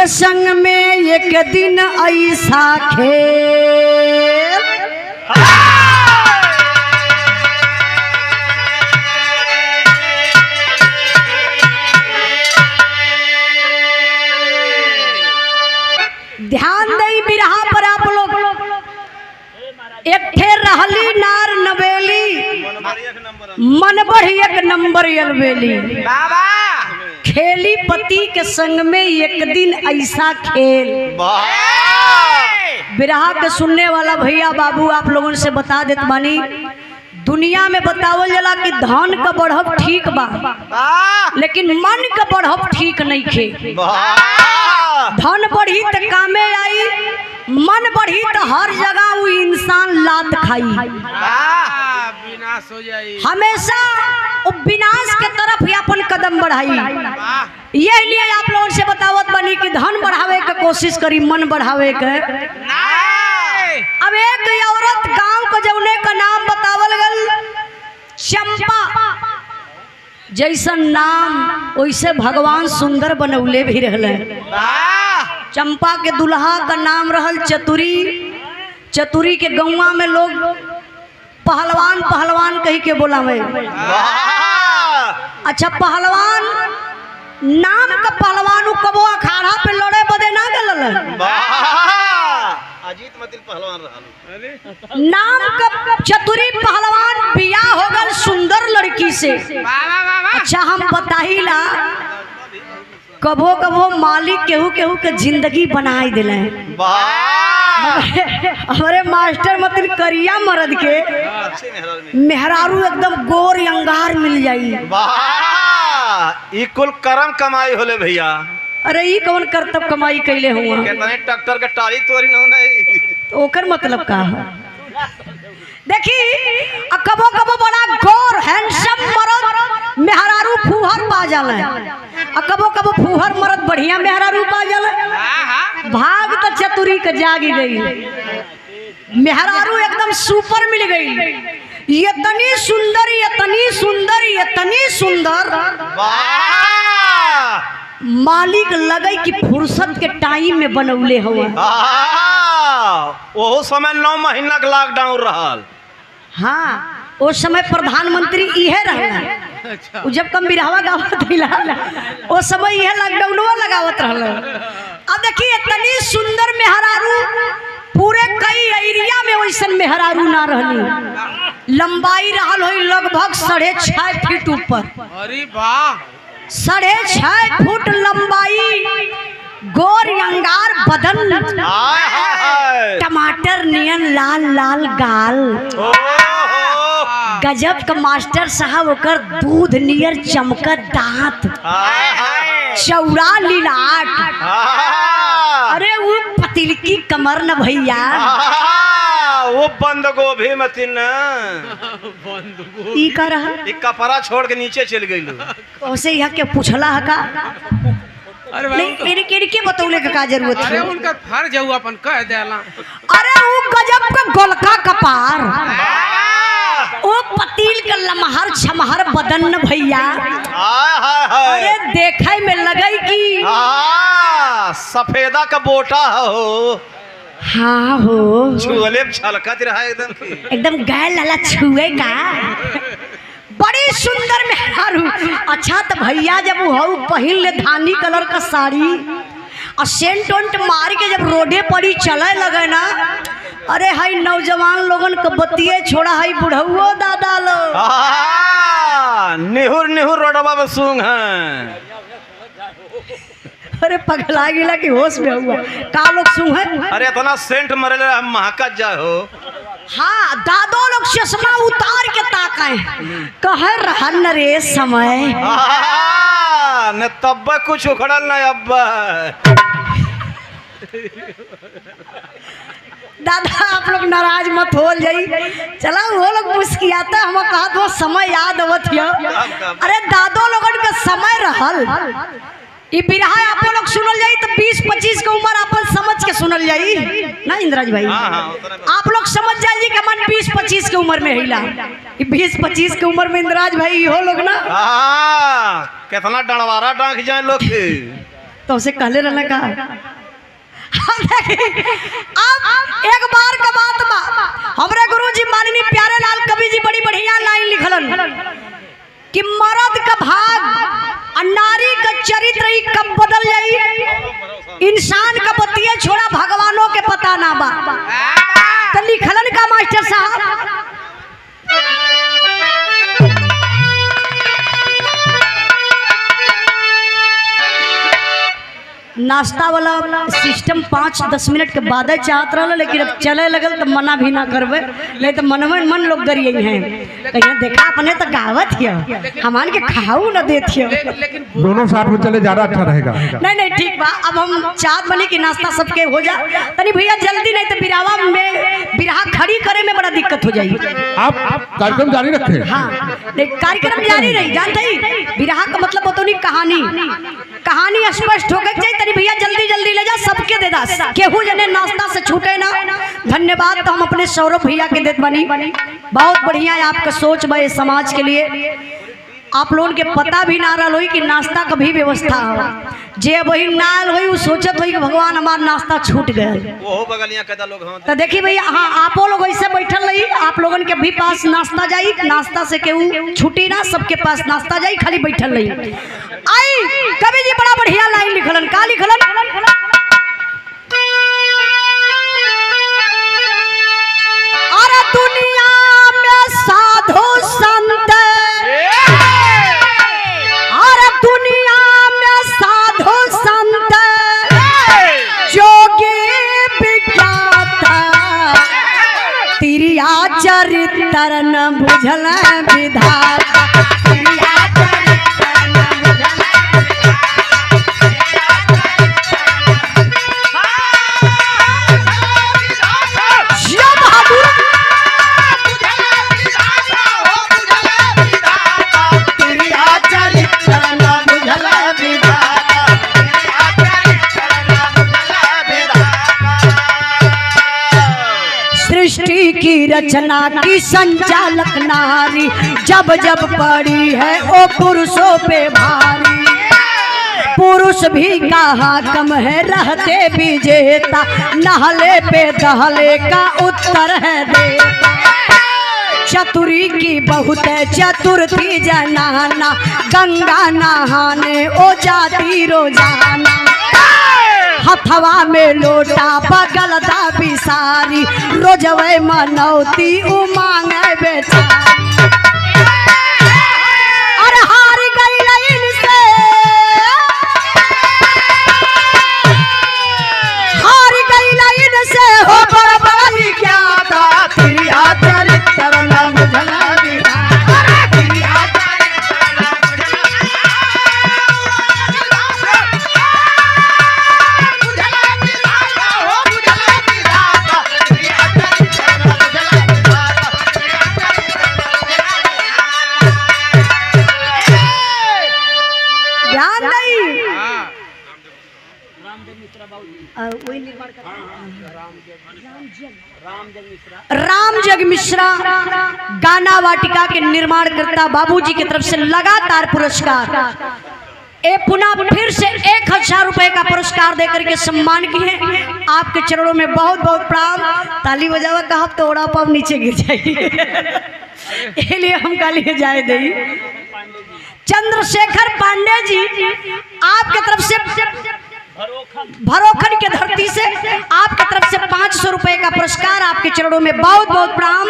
के संग में एक दिन ऐसा खेल ध्यान दई बिरहा पर आप लोग एक ठे रहली नार नवेली मन बढ़ी एक नंबर अलवेली खेली पति के संग में एक दिन ऐसा खेल। बिरहा के सुनने वाला भैया बाबू आप लोगों से बता देत बानी दुनिया में बतावल जाला कि धन का बढ़ब ठीक बा लेकिन मन का बढ़ब ठीक नहीं खे। धन बढ़ी तो कामे आई, मन बढ़ी तो हर जगह वो इंसान लात खाई, विनाश हो जाए। हमेशा वो विनाश के तरफ ही अपन कदम बढ़ाई। यही लिए आप लोगों से बतावत बनी कि धन बढ़ावे के कोशिश करी, मन बढ़ावे के। अब एक औरत गांव को जौने का नाम बतावल गल चंपा, जैसन नाम वैसे भगवान सुंदर बनौले भी रहले। चंपा के दुल्हा का नाम रहल चतुरी। चतुरी के गौवा में लोग पहलवान पहलवान कही के बोलावे। अच्छा पहलवान नाम का पहलवान कबो अखाड़ा पे लड़े बदे ना गल अजीत मतिल पहलवान रहल। नाम का चतुरी पहलवान बियाह हो गल सुंदर लड़की से। अच्छा हम बताइला कबो कबो मालिक केहू केहू के जिंदगी बनाई दिले। हमारे मास्टर मतलब करिया मर्द के मेहरारू एकदम गोर अंगार मिल जाई। ई कुल करम कमाई होले भैया। अरे ई कौन करतब कमाई कैले हुआ कितने ट्रैक्टर के टाली तोरी न नहीं तो ओकर मतलब का है। देखी कबो कबो बड़ा गोर हैंडसम मर्द मेहरारू फूहर पा जाले, कबो कबो फूहर मर्द बढ़िया मेहरारू पा जाले। भाग तो चतुरी के जागी गई, मेहरारू एकदम सुपर मिल गई। इतनी सुंदर इतनी सुंदर इतनी सुंदर मालिक लगे कि फुर्सत के टाइम में बनौले हुआ। ओहो समय 9 महीना के लॉकडाउन रहल। हाँ उस समय प्रधानमंत्री इहे रहला। जब कम बिरहवा गावत दिला उस समय यह लॉकडाउनवा लगावत रहला। अब देखिए इतनी सुंदर मेहरारू पूरे कई एरिया में वैसन मेहरारू ना रहली। लंबाई रहल होई लगभग 6.5 फीट ऊपर। अरे वाह 6.5 फुट लंबाई, गोर अंगार बदन, टमाटर नियन लाल लाल गाल, गजब का मास्टर साहब ओकर दूध नियर चमकत दांत, चौड़ा लीलाट। अरे वो पतिलकी कमर न भैया, वो बंद गोभी मतिन ई का रहा एक कपड़ा छोड़ के नीचे चल गई। ओसे यहाँ के पूछला है का? अरे नहीं इनके बतौले का जरूरत है। अरे उनका फर्ज है अपन कह देला। अरे वो गजब का गोलका कपार, ओ पतील के लमहर छमहर बदन न भैया। अरे देखे में लगे कि सफेदा का बोटा हो। हाँ हो छुअले छलकत रहा एकदम गैल लाला छुए का। बड़ी सुंदर मेहरारू। अच्छा तो भैया जब वो पहिन ले धानी कलर का साड़ी और सेंट वेंट मार के जब रोडे पड़ी चले लगे ना, अरे हाई नौजवान लोगन को बतिये छोड़ा हाई बुढ़ऊ दादा लोग निहुर निहुर रोडवा में सूंघ है। अरे पगला गिला की होश में हुआ का लोग सूंघे। अरे इतना सेंट मरले हम महकत जा हो। हाँ दादो लोग चश्मा उतार के ताकाए कहे रहन रे समय न तब कुछ उखड़ल न अब्बा। दादा आप लोग नाराज मत हो जाई। चला वो लोग मुस्कियाता हम कहा तो समय याद आवत हिया। अरे दादो लोगन के समय रहल ई बिरहा आप लोग सुनल जाई तो 20-25 के उम्र अपन समझ के सुनल जाई ना इंद्राज भाई। आप लोग समझ जाइए कि मन 20-25 के उम्र में हिला। 20-25 के उम्र में इंद्राज भाई हो लोग ना कितना डंडवारा डांक जाए लोग तो उसे कहले रहना का अब एक बार का बात बा, हमरे गुरुजी माननीय प्यारे लाल कवि जी बड़ी बढ़िया लाइन लिखलन कि मर्द का भाग और नारी का चरित्र ही कब बदल जाई, इंसान का बतिये छोड़ा भगवानों के पता ना बा। तो लिखलन का मास्टर साहब नाश्ता वाला सिस्टम 5-10 मिनट के बाद चाहत रहा, लेकिन अब चले लगल तो मना भी ना करबे, नहीं तो मनवे मन लोग गरिए हैं कहीं देखा अपने तो गावत हियो हमान के खाऊ न देत हियो। लेकिन दोनों साथ में चले ज्यादा अच्छा रहेगा। नहीं नहीं ठीक बा, अब हम चाहत बने कि नाश्ता सबके हो जा तनी भैया जल्दी, नहीं तो बिरावा में बिरहा खड़ी करे में बड़ा दिक्कत हो जाएगी। आप कार्यक्रम जारी रखें। हाँ नहीं कार्यक्रम जारी रही, जानते ही बिरहा का मतलब होता नहीं कहानी स्पष्ट हो गई तनी भैया जल्दी जल्दी ले जा, सबके दे दास केहू जने नाश्ता से छूटे ना। धन्यवाद तो हम अपने सौरभ भैया के देत बनी, बहुत बढ़िया है आपका सोच बा समाज के लिए। आप लोगों के पता भी ना रहा होई कि नाश्ता का भी व्यवस्था हो, जे वही नाल होई वो सोचत होई कि भगवान हमार नाश्ता छूट गए। वो बगलियां कदा लोग हां तो देखिए भैया, हाँ आप लोग ऐसे बैठल रही, आप लोगन के भी पास नाश्ता जाई, नाश्ता से केहू छुट्टी ना, सबके पास नाश्ता जाई, खाली बैठल रही। आई कवि जी बड़ा बढ़िया लाइन लिखलन, का लिखलन अरे दुनिया में साधु संत, अरे दुनिया में साधु संत जोगी विख्यात, तिरिया चरित्र न बुझल विधाता, सृष्टि की रचना की संचालक नारी, जब जब पड़ी है ओ पुरुषों पे भारी, पुरुष भी कहाँ कम है रहते विजेता, नहले पे दहले का उत्तर है देता, चतुरी की बहुत चतुर थी जनाना, गंगा नहाने ओ जाती रोजाना, हथवा में लोटा बगल दा बिसारी, रोजवे मनौती उमांगे बेचारी, अरे हार गई लाइन से, हार गई लाइन से हो बड़ा बड़ा ही क्या था, तिरिया चरित्र न बुझला राम जग मिश्रा गाना वाटिका के निर्माण करता बाबूजी की तरफ से लगातार पुरस्कार, ए पुनः फिर से 1000 रुपए का पुरस्कार देकर के सम्मान किए। आपके चरणों में बहुत बहुत प्रणाम। ताली बजावा कहा तो ओड़ा पाव नीचे गिर जाएगी इसलिए हम काली जाए दे। चंद्रशेखर पांडे जी आपके तरफ से भरोखन के धरती से आपके तरफ से 500 रुपए का पुरस्कार, आपके चरणों में बहुत बहुत प्रणाम।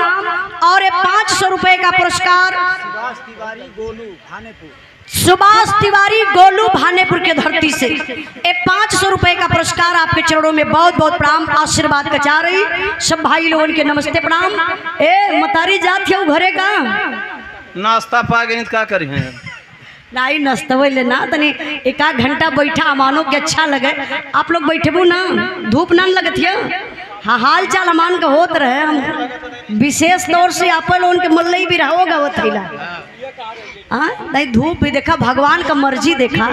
और ये 500 रुपए का पुरस्कार सुभाष तिवारी गोलू भानेपुर के धरती से, ये 500 रुपए का पुरस्कार आपके चरणों में बहुत बहुत प्रणाम। आशीर्वाद का चाह रही सब भाई लोगों के नमस्ते प्रणाम। ए मतारी जात हो घरे का नाश्ता पा गई का करी है नहीं नस्तवे लेना तनी एक आध घंटा बैठा मानो के अच्छा लगे। आप लोग बैठेबू ना, धूप ना लगत है। हाँ हाल चाल अमान का होत रहे, हम विशेष तौर से आप लोगों के मल्लई भी रहोगा वो थैला। हाँ नहीं धूप भी देखा, भगवान का मर्जी देखा।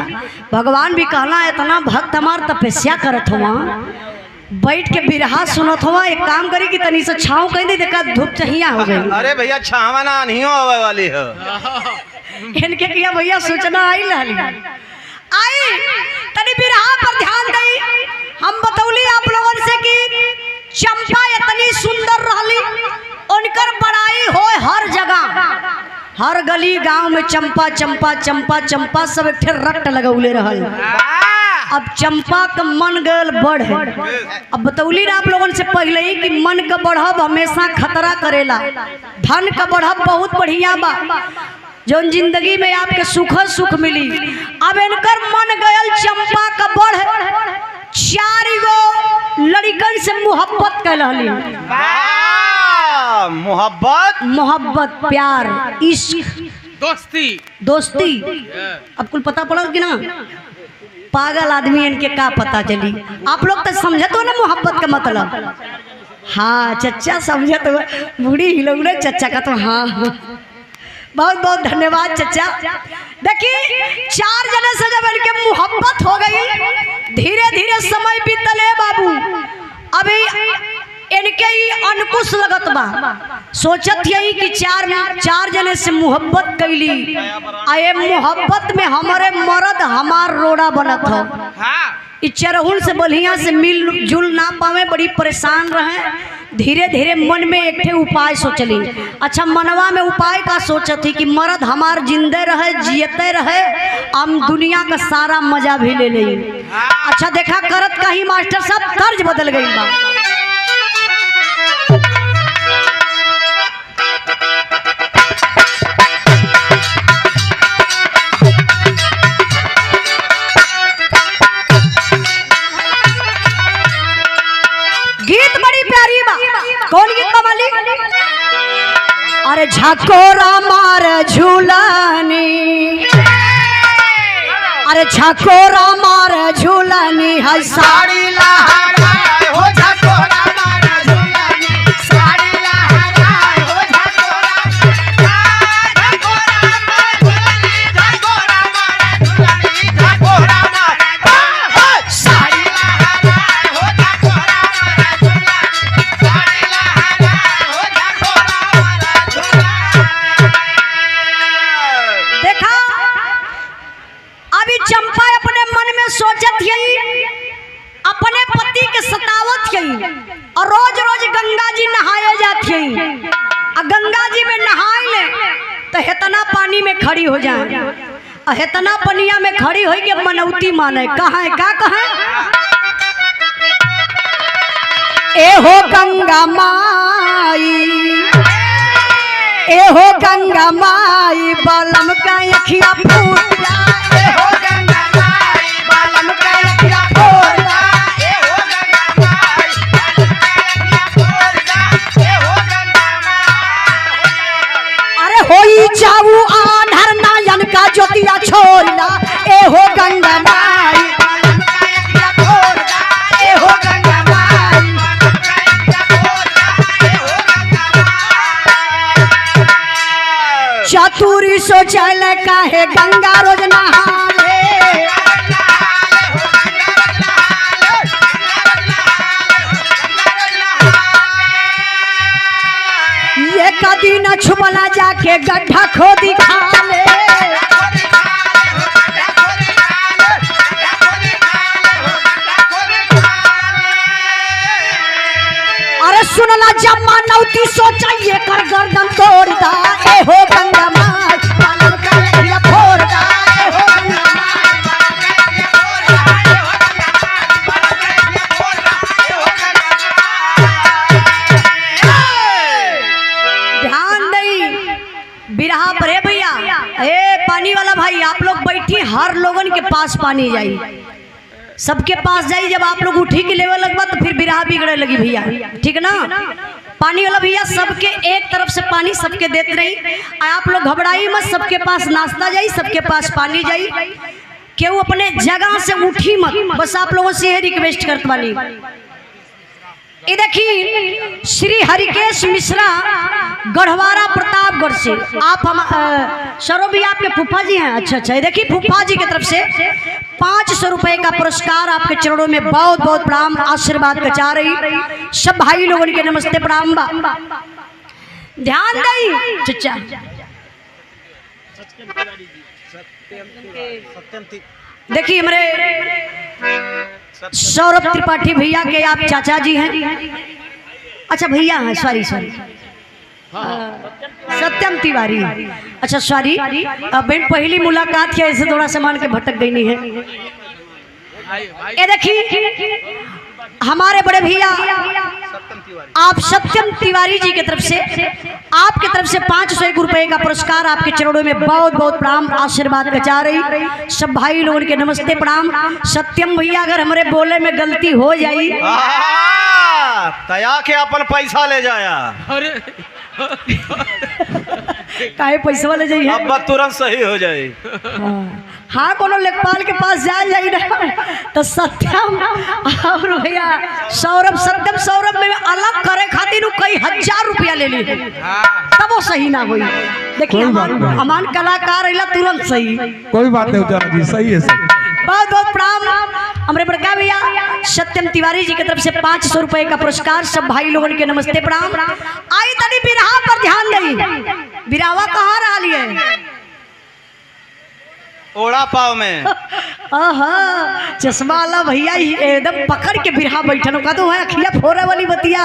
भगवान भी कहला इतना भक्त हमार तपस्या करत हुआ, बैठ के बिरहा सुनत हुआ। एक काम करी कि तनी से छाँव कह दी, देखा धूप चाहिए हो गई। अरे भैया छावा ना नहीं आवे वाली है इनके किया भैया सूचना आई लाली आई तनी बिरहा पर ध्यान दई। हम बतौली आप लोगन से कि चंपा इतनी सुंदर रहली, उनकर बड़ाई हो हर जगह, हर गली गांव में चंपा चंपा चंपा चंपा सब एक रट लगौले रहल। अब चंपा का मन गल बढ़। अब बतौली ना आप लोगन से पहले ही कि मन का बढ़ब हमेशा खतरा करेला, धन का बढ़ब बहुत बढ़िया बा, जो जिंदगी में आपके सुख सुख मिली। अब इनकर मन गयल चंपा का बढ़, 4 गो लड़कन से मोहब्बत कैलहली। मोहब्बत मोहब्बत, प्यार, इश्क, दोस्ती। अब कुल पता पड़ल कि ना? पागल आदमी इनके का पता चली। आप लोग तो समझत हो ना मोहब्बत का मतलब? हाँ चचा समझत हो, बूढ़ी हिलोग चचा का तो हाँ बहुत बहुत धन्यवाद चचा। देखिए 4 जने से जब इनके मोहब्बत हो गई, धीरे धीरे समय बीतले बाबू। अभी इनके ही अंकुश लगत बा, सोचत यही कि 4 जने से मोहब्बत कैली, आए मोहब्बत में हमारे मर्द हमार रोड़ा बनत हो। चरहुल से बढ़िया से मिल जुल ना पावे, बड़ी परेशान रहे। धीरे धीरे मन में एक उपाय सोचली। अच्छा मनवा में उपाय का सोचत थी कि मर्द हमार जिंदे रहे, जियते रहे, हम दुनिया का सारा मजा भी ले ली। अच्छा देखा करत का ही मास्टर साहब तर्ज बदल गई बा। गीत बड़ी प्यारी बा। कौन गीत बा मालिक? अरे झकोरा मार झूलानी, अरे झकोरा मार झूलानी है साड़ी लहराए हो, झकोरा मार झूलानी साड़ी लहराए हो, झकोरा मार झूलानी, झकोरा मार झूलानी, झकोरा मार साड़ी लहराए हो, झकोरा मार झूलानी साड़ी लहराए हो, झकोरा मार झूलानी। देखा अभी चंपा अपने मन में सोचत यही, अपने पति के सतावत यही, और रोज रोज गंगा जी नहाए जाती यही। और गंगा जी में नहाए ले तो हेतना पानी में खड़ी हो जाए, और हेतना पनिया में खड़ी हो के मनौती माने। कहाँ का कहे? ए हो गंगा माई, ए हो गंगा माई, बालम का अखिया फूट जाए, ए हो गंगा माई, बालम का अखिया फूट जाए, ए हो गंगा माई, बालम का अखिया फूट जाए, ए हो गंगा माई। अरे होई जाऊ आन्हर नयन का ज्योतिया छोड़ना, ए हो गंगा माई, बालम का अखिया फूट जाए, ए हो गंगा माई, बालम का अखिया फूट जाए, ए हो गंगा माई। चतुरी सोचल काहे गंगा रोज नहाले, ये कदी न छुपला जाके गड्ढा खोदी खाले। अरे सुनला जम्मा नौती सोचा ये कर गर्दन तोड़ दा, ए हो गंगा माई, बालम का अखिया फोड़ दा, ए हो गंगा माई, बालम का अखिया फोड़ दा, ए हो गंगा माई, बालम का अखिया फोड़ दा, ए हो गंगा माई। ध्यान दई बिरहा पर है भैया। ए पानी वाला भाई आप लोग बैठी, हर लोगन के पास पानी जाई, सबके पास जाई। जब आप लोग उठी के लेवल लगवा तो फिर बिरहा बिगड़े लगी भैया, ठीक ना? पानी वाला भैया सबके एक तरफ से पानी सबके देते रही। आप लोग घबराई मत, सबके पास नाश्ता जाई, सबके पास पानी जाई, केहू अपने जगह से उठी मत। बस आप लोगों से रिक्वेस्ट करते वाली। ये देखिए श्री हरिकेश मिश्रा गढ़वारा प्रतापगढ़ से, आप हम सरो भी आपके फूफा जी हैं। अच्छा अच्छा, ये देखिए फूफा जी की तरफ से 500 रुपए का पुरस्कार आपके चरणों में बहुत बहुत प्रणाम, आशीर्वाद का चाह रही। सब भाई लोगों के नमस्ते प्रणाम बा। ध्यान दई चचा देखिए हमारे सौरभ त्रिपाठी भैया के आप चाचा जी हैं। अच्छा भैया हैं, सॉरी सत्यम तिवारी। अच्छा सॉरी, बहन पहली मुलाकात है, ऐसे थोड़ा सामान के भटक गई नहीं है। ये देखिए हमारे बड़े भैया आप सत्यम तिवारी जी की तरफ से, आपकी तरफ से 501 रुपए का पुरस्कार आपके चरणों में बहुत बहुत प्रणाम आशीर्वाद बचा रही। सब भाई लोगों के नमस्ते प्रणाम। सत्यम भैया अगर हमारे बोले में गलती हो जाई तया के अपन पैसा ले जाया। अरे काहे पैसा वाले जाइए अब तुरंत सही हो जाए। हाँ कोनो लेखपाल के पास जाई ना तो सत्यम और भैया सौरभ, सत्यम सौरभ में अलग करे खातिर कई 1000 रुपया ले ली तब वो सही ना हुई। देखिए हमान कलाकार अला तुरंत सही। कोई बात नहीं उजाला जी, सही है सर। बहुत बहुत प्रणाम हमारे बड़का भैया सत्यम तिवारी जी की तरफ से 500 रुपए का पुरस्कार। सब भाई लोगों के नमस्ते प्रणाम। आई तनी बिरहा पर ध्यान दई। बिरावा कहाँ रहा है? ओड़ा पाव में। चश्मा वाला भैया ही एकदम पकड़ के बिरहा बैठन का तो है अखिया फोरे वाली बतिया।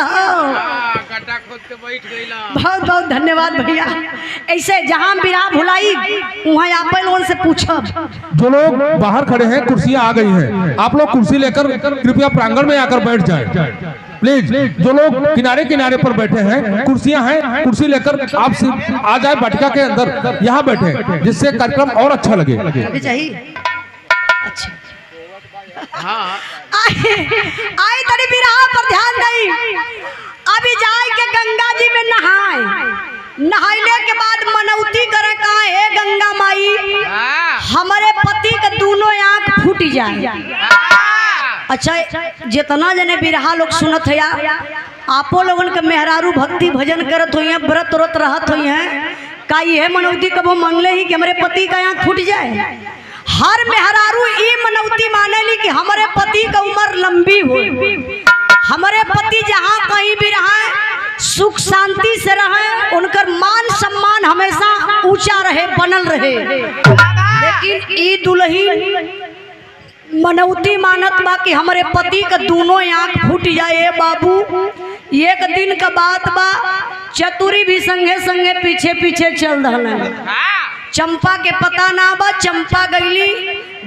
गड्ढा खोद के बैठ गईला। बहुत बहुत धन्यवाद भैया। ऐसे जहाँ बिरहा भुलाई वहाँ आप लोगों से पूछब। जो लोग बाहर खड़े हैं कुर्सियां आ गई हैं, आप लोग कुर्सी लेकर कृपया प्रांगण में आकर बैठ जाएं प्लीज। जो लोग किनारे किनारे पर बैठे हैं कुर्सियां हैं, कुर्सी लेकर आप आ जाए वाटिका के अंदर, यहाँ बैठे जिससे कार्यक्रम और अच्छा लगे। चाहिए अच्छा हाँ आई तनी बिरहा पर ध्यान दई। अभी जाए के गंगा जी में नहाइले के बाद मनौती करे कहा है गंगा माई हमारे पति के दोनों आंख फूट जाए। अच्छा जितना जने बिरहा लोग सुनत है आपो लोगन के मेहरारू भक्ति भजन करत हुई हैं, व्रत व्रत रहत हुई हैं, का ये मनौती कबो मंगले ही कि हमारे पति का आंख फूट जाए। हर मेहरारू ये मनौती माने ली कि हमारे पति का उम्र लंबी हो, हमारे पति जहाँ कहीं भी रहे सुख शांति से रहे, उनकर मान सम्मान हमेशा ऊंचा रहे बनल रहे। लेकिन ई दुल्ही मनौती मानत बा कि हमारे पति का दोनों आंख फूट जाए। बाबू एक दिन का बात बा, चतुरी भी संगे संगे पीछे पीछे चल रहा। चंपा के पता ना बा, चंपा गईली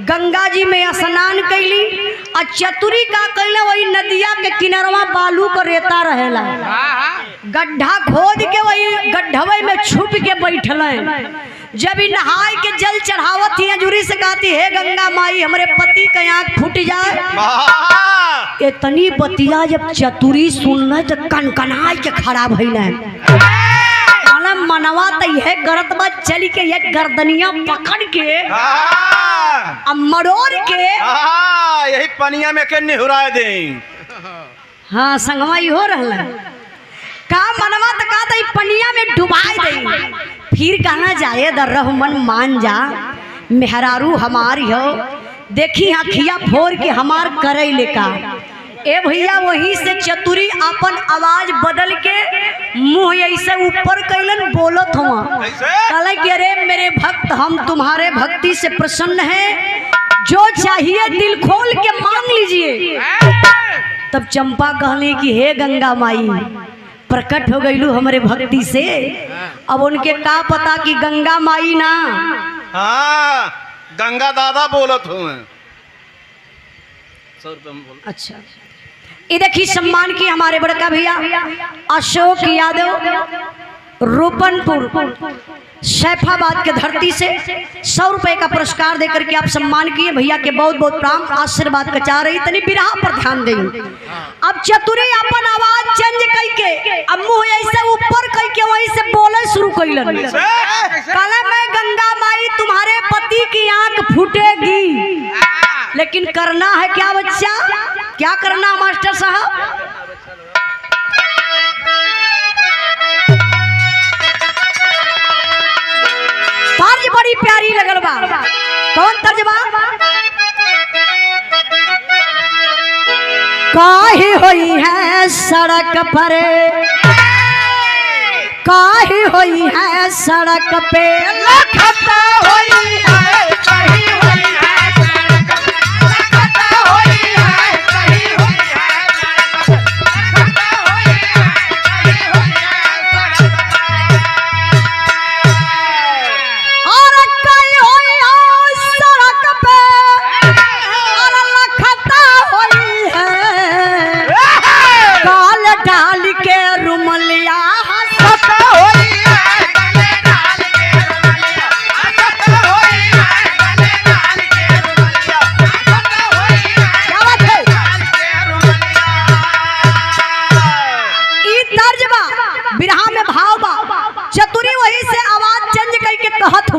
गंगा जी में स्नान कैली और चतुरी का कैले वही नदिया के किनारवा बालू का रेता रहेला, गड्ढा खोद के वही गड्ढवे में छुप के बैठल। जब नहाय के जल चढ़ावत ही जुरी से कहती है गंगा माई हमारे पति का आंख फूट जाए। इतनी बतिया जब चतुरी सुनल तो कनकनाई के खड़ा भइल। मनवा तो यह गरत बा चली के ये गर्दनिया पकड़ के मरोड़ के यही पनिया में के निहुरा दे। हाँ संगवा हो रहा का मनवा तो का दई पनिया में डुबाई दई। फिर कहना जाए दर्रह मन मान जा मेहरारू हमारी हो, देखी अखिया फोर के हमार करे लेका। ए भैया वहीं से चतुरी अपन आवाज बदल के मुंह ऐसे ऊपर कैलन बोलत हुआ, कहले कि अरे मेरे भक्त हम तुम्हारे भक्ति से प्रसन्न हैं, जो चाहिए दिल खोल के मांग लीजिए। तब चंपा कहले कि हे गंगा माई प्रकट हो गईलू हमारे भक्ति से। अब उनके का पता कि गंगा माई ना, हाँ गंगा दादा बोलत हूँ। अच्छा ये देखिए सम्मान की हमारे बड़का भैया अशोक यादव रूपनपुर सैफाबाद के धरती से 100 रुपए का पुरस्कार देकर के आप सम्मान किए। भैया के बहुत बहुत प्राण आशीर्वाद कचा रही। तनी बिरहा पर ध्यान देंगे। अब चतुरी अपन आवाज चेंज करके अब मुंह ऐसे ऊपर करके वहीं से बोले शुरू कैलन। कहला मैं गंगा माई तुम्हारे पति की आंख फूटेगी, लेकिन करना है क्या बच्चा, क्या करना मास्टर साहब? तर्ज बड़ी प्यारी लगल बा। कौन तर्ज बा? काहे होई है सड़क पर, काहे होई है सड़क पे लखता होई है, काहे होई है सड़क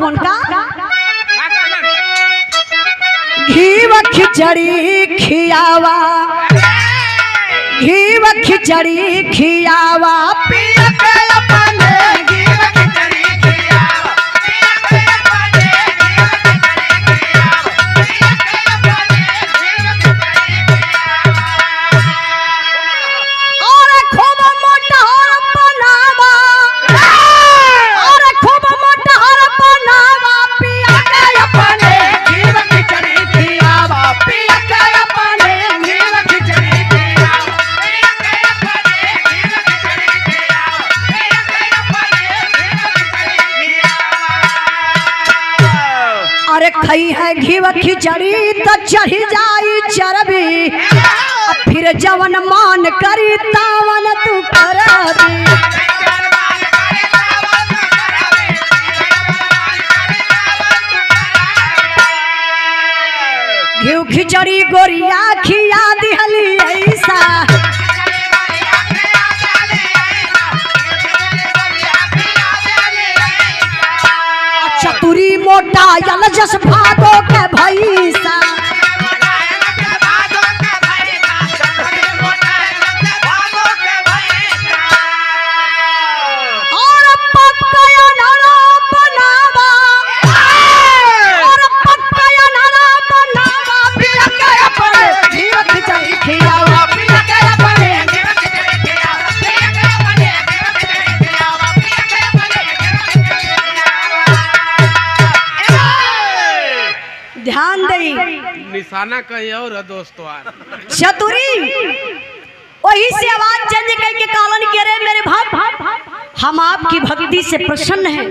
हुवन का का कहलन? घी व खिचड़ी खियावा, घी व खिचड़ी खियावा पिया के अपने घी व खिचड़ी खियावा, पिया के अपने घी व खिचड़ी खियावा, पिया के अपने घी व खिचड़ी खियावा। और खूब मोटहर बनावा, और खूब मोटहर बनावा पिया के अपने घी व खिचड़ी खियावा, पिया के अपने घी व खिचड़ी खियावा, पिया के अपने घी व खिचड़ी खियावा, पिया के अपने घी व खिचड़ी खियावा। अरे खई है घी व खिचड़ी तो चढ़ी जाई चरबी, फिर जवन मान करी तावन तू करबी। घी खिचड़ी गोरिया खिया दिहली ऐसा, चतुरी मोटा यल जस भादो के भैसा, और पक्का नाना बनावा, और पक्का नाना बनावा पिया के अपने घी व खिचड़ी खियावा, पिया के अपने घी व खिचड़ी खियावा, पिया के अपने घी व खिचड़ी खियावा, पिया के अपने घी व खिचड़ी खियावा। ध्यान दई निशाना कहीं और है दोस्तों यार। चतुरी वही से आवाज चेंज करके कालन के रे मेरे भाई, हम आपकी भक्ति से प्रसन्न हैं,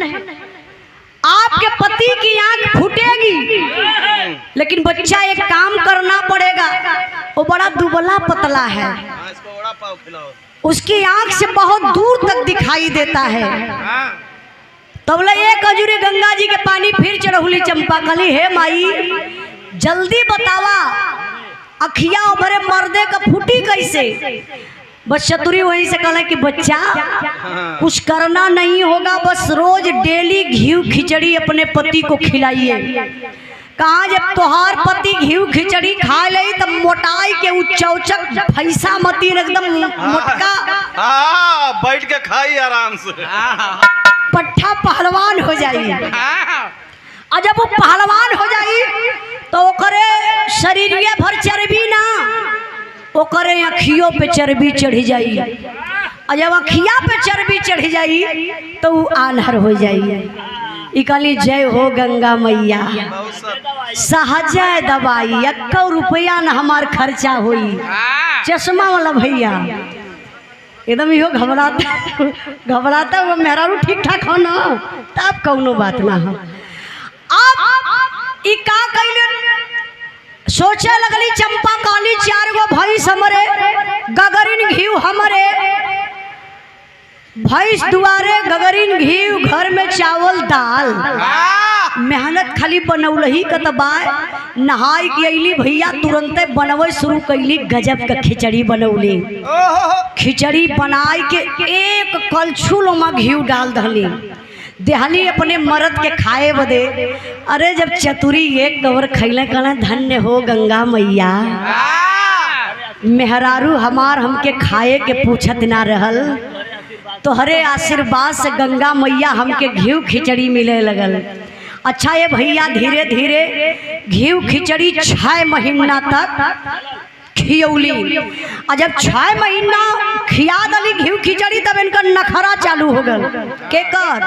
आपके पति की आंख फूटेगी, लेकिन बच्चा एक काम करना पड़ेगा, वो बड़ा दुबला पतला है, इसको वड़ा पाव खिलाओ। उसकी आंख से बहुत दूर तक दिखाई देता है। हाँ तबला एक अजूरी गंगा जी के पानी फिर चढ़ौली चंपा कली, हे माई जल्दी बतावा अखिया भरे मर्दे का फूटी कैसे। बस चतुरी वहीं से कहला कि बच्चा कुछ करना नहीं होगा, बस रोज डेली घी खिचड़ी अपने पति को खिलाइए। कहा जब तोहार पति घी खिचड़ी खा ले तब मोटाई के उच्चौचक भैसा मती एकदम मोटका, हाँ बैठ के खाई आराम से। पट्ठा पहलवान हो जाइए। और जब वो पहलवान हो जाई तो ओकरे शरीरिया भर चर्बी ना, ओकरे अखियों पे चर्बी चढ़ी जाई, और जब अखिया पे चर्बी चढ़ी जाई तो वो आन्हर हो जाई। इकली जय हो गंगा मैया, सहजय दवाई 1 रुपया न हमार खर्चा होई। चश्मा वाला भैया एकदम इहो घबराता वो मेहरारू ठीक ठाक हो ना, तब कौनो बात ना हो। अब ई का कइले सोचे लगली चंपा काली 4 गो भैंस हमरे, गगरिन घी हमरे, भैंस दुआरे गगरिन घी, घर में चावल दाल, मेहनत खाली बनौलही कतबा, नहाई के अली भैया तुरंते बनवे शुरू कैली, गजब का खिचड़ी बनौली। खिचड़ी बनाई के एक कलछुल में घी डाल दहली, देहली अपने मर्द के खाए बदे। अरे जब चतुरी एक कवर खैले कहले धन्य हो गंगा मैया, मेहरारू हमार हमके खाए के पूछत ना रहल, तोहरे आशीर्वाद से गंगा मैया हमके घी खिचड़ी मिले लगल। अच्छा ये भैया धीरे धीरे घी खिचड़ी 6 महीना तक खियौली, और जब 6 महीना खिया दली घी खिचड़ी तब इनका नखरा चालू हो गल। के कर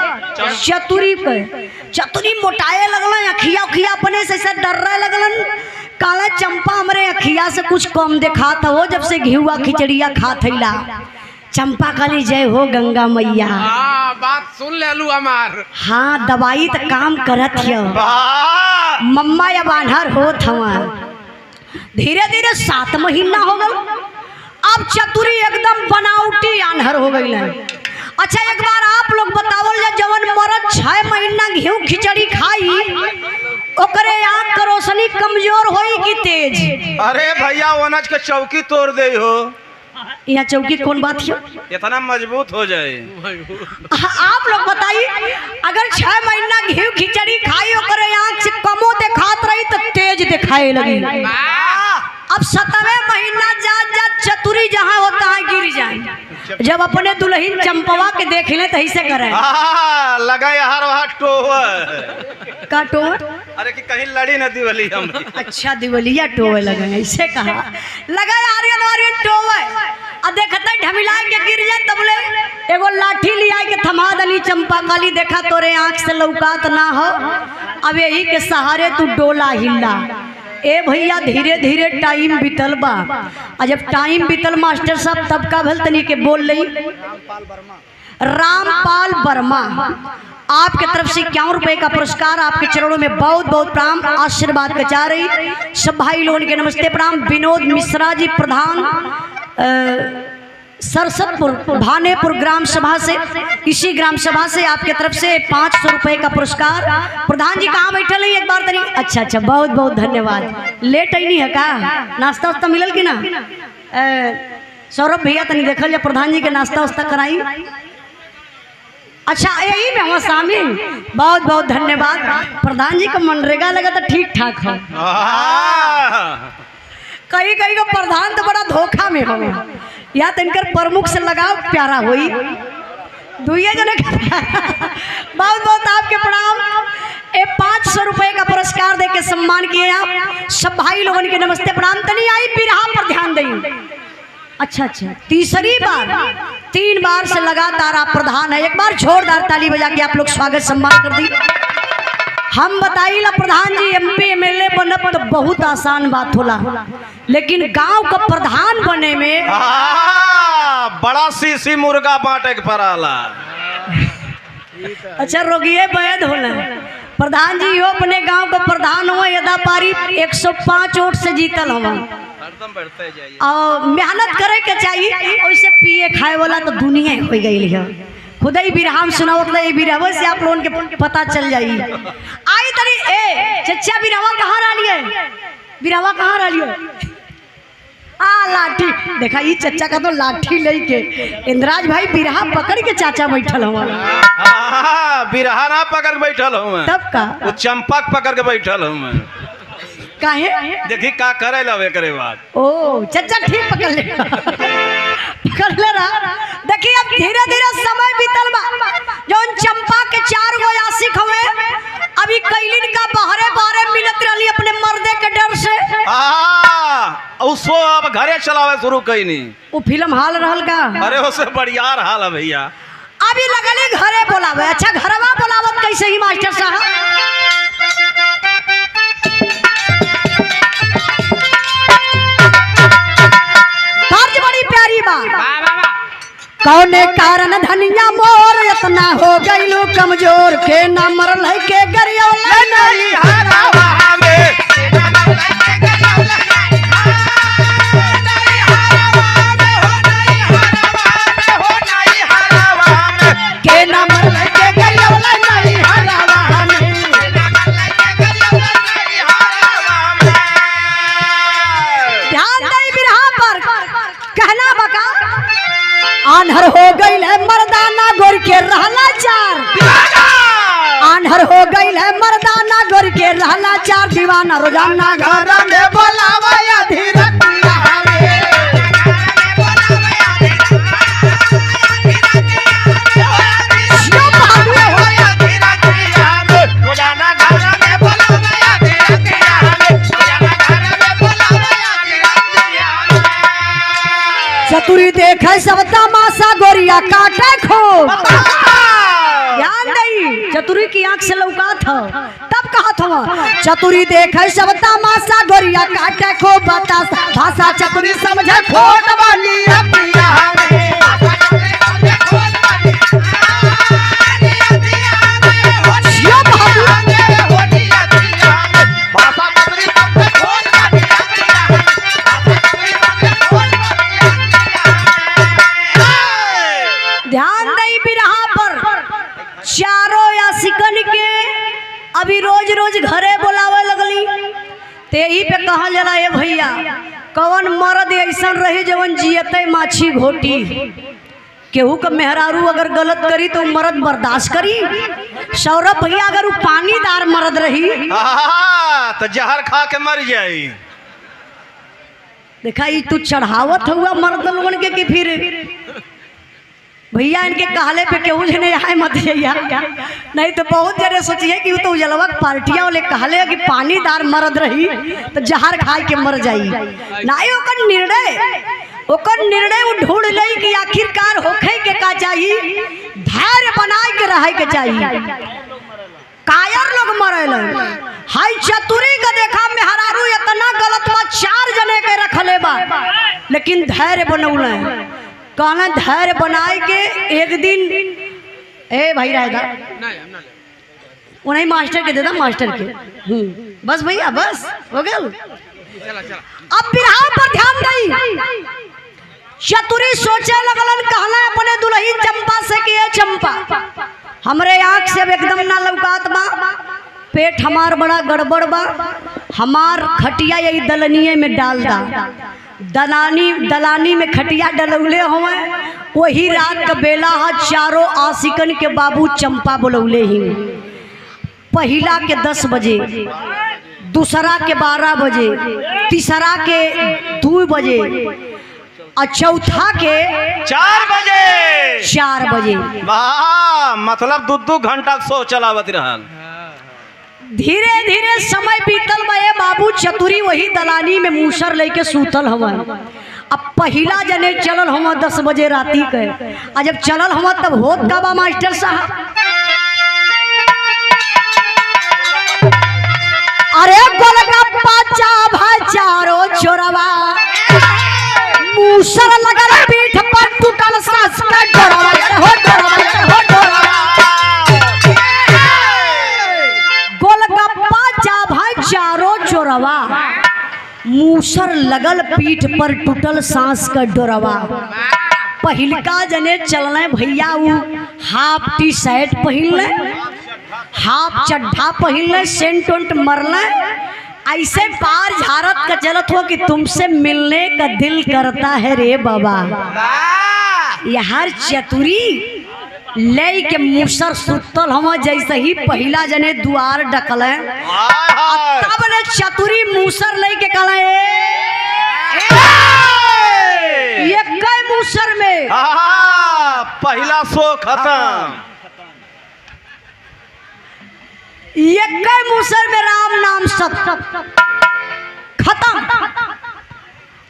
चतुरी पे, चतुरी मोटाए लगल, अखिया उखिया अपने से डर्रे लगलन। काला चंपा हमरे अखिया से कुछ कम दिखात हो, जब से घिवा खिचड़िया खात हैला। चंपा काली जय हो गंगा मैया, बात सुन ले लू हमार। हाँ दवाई तो काम करत हियो, मम्मा या बानहर होत हवा। धीरे धीरे 7 महीना हो गल, अब चतुरी एकदम बनावटी आन्हर हो गई है। अच्छा एक बार आप लोग बतावल जा, जवन मरद 6 महीना घी खिचड़ी खाई ओकरे आँख का रोशनी कमजोर होई कि तेज? अरे भैया वनज के चौकी तोड़ दे हो। यहाँ चौकी कौन बात है? इतना मजबूत हो जाए। आप लोग बताइए, अगर 6 महीना घी खिचड़ी खाए लगी। अब 7वें महीना जा जा चतुरी जहाँ होता है गिर जाए। जब अपने दुल्हन चंपवा के देख ले तो ऐसे करे लगा यार वहाँ टोवर काटो। अरे कि कहीं लड़ी न दिवली हम। अच्छा दिवलिया टोवे लगे ऐसे कहा लगा आर्यन आर्यन टोवे आ देखते ढमिला के गिर जाए तबले एगो लाठी लिया के थमा दली चंपा काली देखा तोरे आंख से लौकात ना हो अब यही के सहारे तू डोला हिला। ए भैया धीरे धीरे टाइम बीतल बा आ जब टाइम बीतल मास्टर साहब तब का भल तनी के बोल रही रामपाल वर्मा आपके तरफ से 51 रुपए का पुरस्कार आपके चरणों में बहुत बहुत प्रणाम आशीर्वाद बचा रही। सब भाई लोगों के नमस्ते प्रणाम। विनोद मिश्रा जी प्रधान सरसतपुर भानेपुर ग्राम सभा से इसी ग्राम सभा से आपके तरफ से 500 रुपए का पुरस्कार। प्रधान जी कहाँ बैठे हैं एक बार तनी। अच्छा अच्छा बहुत बहुत धन्यवाद। लेट आई नहीं है का नाश्ता वास्ता मिलल कि ना। सौरभ भैया तनी देखल जा प्रधान जी के नाश्ता वास्ता कराई। अच्छा यही में हुआ शामिल बहुत बहुत धन्यवाद। प्रधान जी का मनरेगा लगा तो ठीक ठाक हो कहीं कहीं का प्रधान तो बड़ा धोखा में हो या तो इनकर प्रमुख से लगाव प्यारा हुई दुइये जने बहुत बहुत आपके प्रणाम। 500 रुपए का पुरस्कार देके सम्मान किए आप सब भाई लोगों के नमस्ते प्रणाम। तनी आई बिरहा पर ध्यान दें। अच्छा अच्छा तीसरी बार 3 बार से लगातार आप प्रधान है। एक बार जोरदार ताली बजा के आप लोग स्वागत सम्मान कर दी। हम बताइला प्रधान जी MP MLA बनब तो बहुत आसान बात होला लेकिन गांव का प्रधान बने में बड़ा सीसी मुर्गा बांटे के पड़ाला। अच्छा रोगिए बैद होला प्रधान जी हो अपने गांव का प्रधान हुआ यदा पारी 105 वोट से जीतल हुआ और मेहनत करे के चाहिए वैसे पिए खाए वाला तो दुनिया हो गई है। खुद ही बिरहाम सुनावत बिरहवा से आप लोगों के पता चल जाई। आई तरी ए चचा बिरहवा कहाँ रही बिरहवा कहाँ रही लाठी देखा ये चचा का तो लाठी लेके इंद्राज भाई बिरहा पकड़ के चाचा बैठल हुआ। बिरहा ना पकड़ के बैठल हूँ तब का वो चंपक पकड़ के बैठल हूँ काहे देखी का करे लवे करे बाद। ओ चचा ठीक पकड़ ले पकड़ ले रहा। देखिए अब धीरे धीरे समय बीतल बा जौन चंपा के 4 गो आशिक हुए अभी कैलिन का बहरे बहरे मिलत रही अपने मर्दे के डर से उसको अब घरे चलावे शुरू कईनी वो फिल्म हाल रहल का। अरे उससे बढ़िया हाल है भैया। अभी लगली घरे बोलावे। अच्छा घरवा बोलावत कैसे ही मास्टर साहब प्यारी बात कौने कारण धनिया मोर इतना हो गईलू कमजोर के न मरल है के गरियौला नहीं हरावा में के न मरल है के गरियौला नहीं हरावा में ध्यान दे बिरहा पर कहना बका आन्हर हो गई है मर्दाना गोर के रहला 4 आन्हर हो गई है मर्दाना गोर के रहला 4 दीवाना रोजाना घर में बोलावा या धीरे चतुरी देखे सब तमाशा गोरिया काटे खूब ध्यान दई चतुरी की आंख से लौकात हो तब कहत हो चतुरी देखे सब तमाशा गोरिया काटे खूब भाषा चतुरी समझे खोट वाली ध्यान दई बिरहा पर 4 आशिकन के अभी रोज रोज घरे बोलावे लगली ते ही पे कहल जला ए भैया कौन मर्द ऐसा रहे जवन जियते माछी घोटी केहू का मेहरारू अगर गलत करी तो मर्द बर्दाश्त करी सौरभ भैया अगर वो पानीदार मर्द रही तो जहर खा के मर जाई। देखा ये तू चढ़ावत हुआ मर्द लोगन के कि फिर भैया इनके कहले पे केहू जने आए मत जइया, नहीं तो बहुत जने सोचिए कि वो तो उजलवा पार्टियां वाले कहले कि पानीदार मर्द रही तो जहर खाए के मर जाई। नहीं ओकर निर्णय वो ढूंढ ले कि आखिरकार होखे के का चाहिए, धैर्य बनाए के रहे के चाहिए। कायर लोग मरेला हाई चतुरी का देखा में हरारू इतना गलत बा, 4 जने के रखले बा लेकिन धैर्य बनौले। कहना धैर्य बनाए के एक दिन ए भाई रहेगा उन्हें मास्टर के देता मास्टर के बस भैया बस हो गया। अब बिरहा पर ध्यान नहीं, चतुरी सोचे लगलन कहना अपने दुल्हन चंपा से कि ये चंपा हमरे आँख से अब एकदम ना लौकात बा, पेट हमार बड़ा गड़बड़ बा, हमार खटिया यही दलनिए में डाल दा। दलानी में खटिया डलौले हुए वही रात का बेला है, चारों आशिकन के बाबू चंपा बुलौले ही। पहला के 10 बजे, दूसरा के 12 बजे, तीसरा के 2 बजे और चौथा के 4 बजे। वाह, मतलब 2-2 घंटा सो चलावत रहल। धीरे धीरे समय बीतल बे बाबू, चतुरी वही दलानी में मूसर लेके सूतल हवा। अब पहला जने चलल हवा 10 बजे राती के, आ जब चलल हवा तब होत का बा मास्टर साहब, अरे गोलगप्पा भाई चारो चोरवा, मूसर लगल पीठ पर टूटल सास का डोरवा, हो डोरवा हो डोरवा। गोलगप्पा भाई चारो चोरवा, मूसर लगल पीठ पर टूटल सांस का डोरवा। पहिलका जने चलने भैया वो हाफ टी शर्ट पहनले, हाफ चड्ढा पहनले, सेंट उंट मरले, ऐसे पार झारत का चलत हो कि तुमसे मिलने का दिल करता है रे बाबा। यार चतुरी ले के मूसर सुतल हम, जैसे ही पहला जने द्वार डकले तब ने चतुरी मूसर ले के कहले ये कई मूसर में पहला सो खत्म, ये कई मूसर में राम नाम सब खत्म।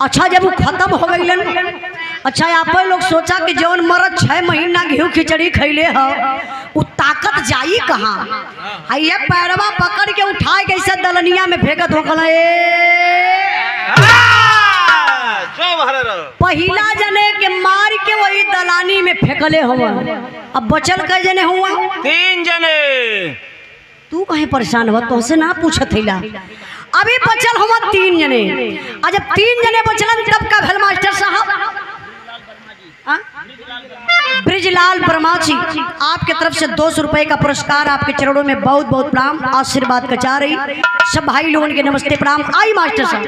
अच्छा जब वो खत्म हो गई, अच्छा आप लोग सोचा कि जौन मरद 6 महीना घी खिचड़ी खैले है वो ताकत जाई कहाँ? ये पैरवा पकड़ के उठाए कैसे दलनिया में फेंकत हो कल। पहिला जने के मार के वही दलानी में फेंकले हुआ। अब बचल कई जने हुआ? 3 जने। तू कहे परेशान हुआ, तुमसे ना पूछत हिला। अभी बचल हुआ 3 जने। जब 3 जने बचलन तब का भेल मास्टर साहब? ब्रिजलाल वर्मा जी आपके तरफ से 200 रुपए का पुरस्कार आपके चरणों में बहुत बहुत प्रणाम, आशीर्वाद का चाह रही सब भाई लोगों के नमस्ते प्रणाम। आई मास्टर साहब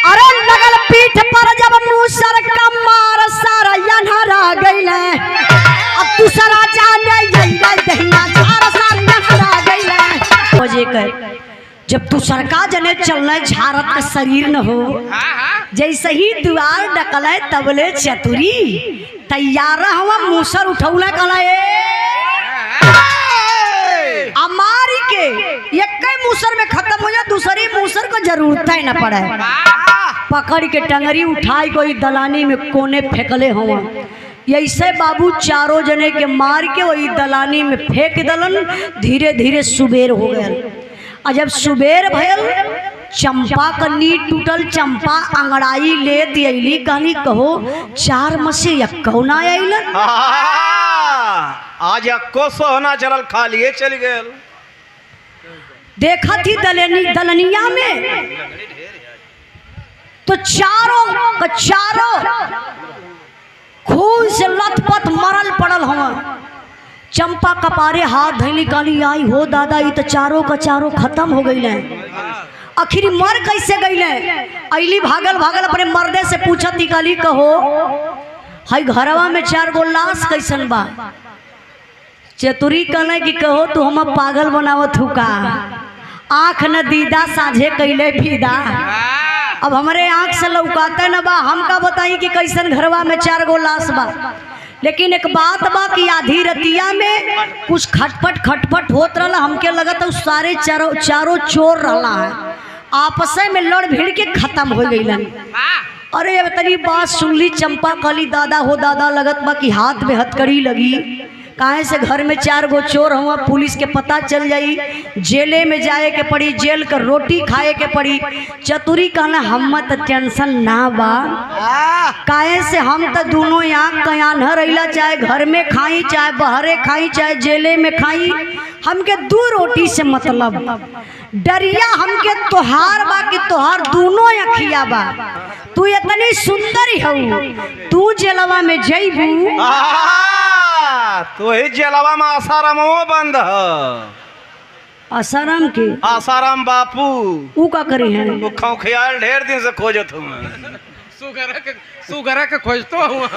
अरे लगल पीठ पर जब मूसर का मार सारा यनहरा गइले, अब दूसरा जाने यही दहिया सारा यनहरा गइले। बजे कर जब तू सरका जने चलने झारत का शरीर न हो, जैसे ही द्वार डकले तबले चतुरी तैयार हुआ मूसर उठौले कला अमारी के एक मूसर में खत्म हो जाए, दूसरी मूसर को जरूरत ही न पड़े। पकड़ के टंगरी उठाई कोई दलानी में कोने फेंकले हुआ। ऐसे बाबू चारों जने के मार के वही दलानी में फेंक दलन। धीरे धीरे सुबेर हो गया। जब सुबेर भयल चंपा का नींद टूटल, चंपा अंगड़ाई ले दियली, कहली कहो 4 में से यक्को ना आइलन। आज यक्को सोना चलल, खालिए चल गए। देखा थी दलनिया में तो चारों खून से लथपथ मरल पड़ल हुआ। चंपा कपारे हाथ धैली, काली आई हो दादा ये तो चारों का चारों खत्म हो गई। आखिर मर कैसे गई? अली भागल भागल अपने मर्दे से पूछा थी, काली कहो हई घरवा में 4 गो लाश कैसन बा। चतुरी कहले कि कहो तू हम पागल बनावत हु का, आँख न दीदा साझे कैले फीदा। अब हमारे आँख से लौकाते न बा, हम का बताई कि कैसन घरवा में 4 गो लाश बा। लेकिन एक बात बा कि आधी रतिया में कुछ खटपट होत रहा, हमके लगता है सारे चारों चोर रहा है, आपस में लड़ भिड़ के खत्म हो गई। अरे अब तनी बात सुन ली चंपा, कहली दादा हो दादा, लगत बा कि हाथ में हथकड़ी लगी। काहे से घर में 4 गो चोर हुआ, पुलिस के पता चल जाई, जेले में जाए के पड़ी, जेल का रोटी खाए के पड़ी। चतुरी कहना हम तो टेंशन ना बा, काहे से हम तो दोनों आँख कयान्ह रहिला, चाहे घर में खाई चाहे बहरे खाई चाहे जेले में खाई, हमके 2 रोटी से मतलब। डरिया हमके तोहार बा कि तोहार दोनों अखिया बा, तू इतनी सुंदर हऊ, तू जेलवा में जईबू। तो ही जेलवा में आसारामो बंद है। आसाराम के आसाराम बापू ऊ का करे हैं? वो खौखियाल ढेर दिन से खोजत हूँ मैं। सुगरा के खोजतो हुआ।